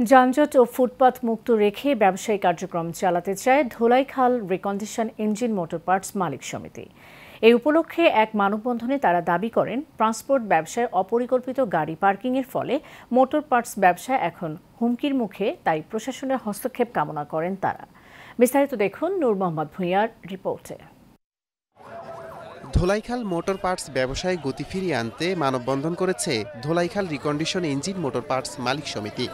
যানজট ও ফুটপাত মুক্ত রেখে ব্যবসায়ী কার্যক্রম চালাতে চায় Dholaikhal recondition engine motor parts মালিক সমিতি। এই উপলক্ষে এক মানববন্ধনে তারা দাবি করেন, ট্রান্সপোর্ট ব্যবসায় অপরিকল্পিত গাড়ি পার্কিংয়ের ফলে মোটর পার্টস ব্যবসা এখন হুমকির মুখে, তাই প্রশাসনের হস্তক্ষেপ কামনা করেন তারা। বিস্তারিত দেখুন নূর মোহাম্মদ ভূঁইয়ার রিপোর্টে। ধোলাইখাল মোটর পার্টস ব্যবসায় গতি ফিরিয়ে আনতে মানববন্ধন করেছে Dholaikhal recondition engine motor parts মালিক সমিতি।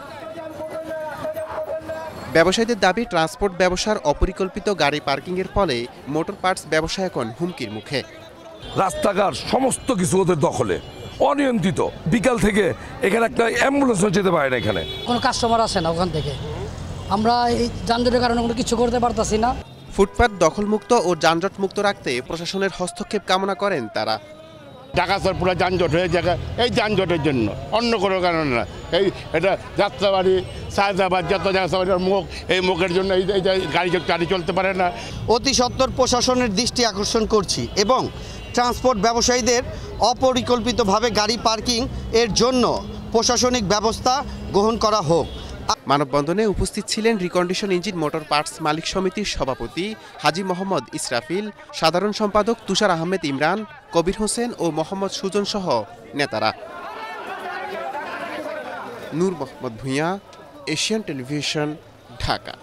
ব্যবসায়ীদের দাবি, ট্রান্সপোর্ট ব্যবসার অপরিকল্পিত গাড়ি পার্কিংয়ের ফলে মোটর পার্টস ব্যবসা এখন হুমকির মুখে। রাস্তাঘাট সমস্ত কিছু ওদের দখলে, অনিয়ন্ত্রিত। বিকাল থেকে এখানে একটা অ্যাম্বুলেন্সও যেতে পারে না, এখানে কোনো কাস্টমার আসে না। ওখান থেকে আমরা এই যানজটের কারণে কোনো কিছু করতে পারতাছি না। ফুটপাত দখলমুক্ত ও যানজট মুক্ত রাখতে প্রশাসনের হস্তক্ষেপ কামনা করেন তারা। ঢাকা শহর পুরো যানজট হয়ে যায় এই যানজটের জন্য, অন্য কোনো কারণে না। এটা যাত্রাবাড়ি, সায়দাবাদ, যত যাত্রাবাড়ির মুখ, এই মুখের জন্য এই গাড়ি চলতে পারে না। অতি সত্বর প্রশাসনের দৃষ্টি আকর্ষণ করছি এবং ট্রান্সপোর্ট ব্যবসায়ীদের অপরিকল্পিতভাবে গাড়ি পার্কিং এর জন্য প্রশাসনিক ব্যবস্থা গ্রহণ করা হোক। মানববন্ধনে উপস্থিত ছিলেন রিকন্ডিশন ইঞ্জিন মোটর পার্টস মালিক সমিতির সভাপতি হাজী মোহাম্মদ ইসরাফিল, সাধারণ সম্পাদক তুষার আহমেদ ইমরান, কবির হোসেন ও মোহাম্মদ সুজন সহ নেতারা। নূর মোহাম্মদ ভূঁইয়া, এশিয়ান টেলিভিশন, ঢাকা।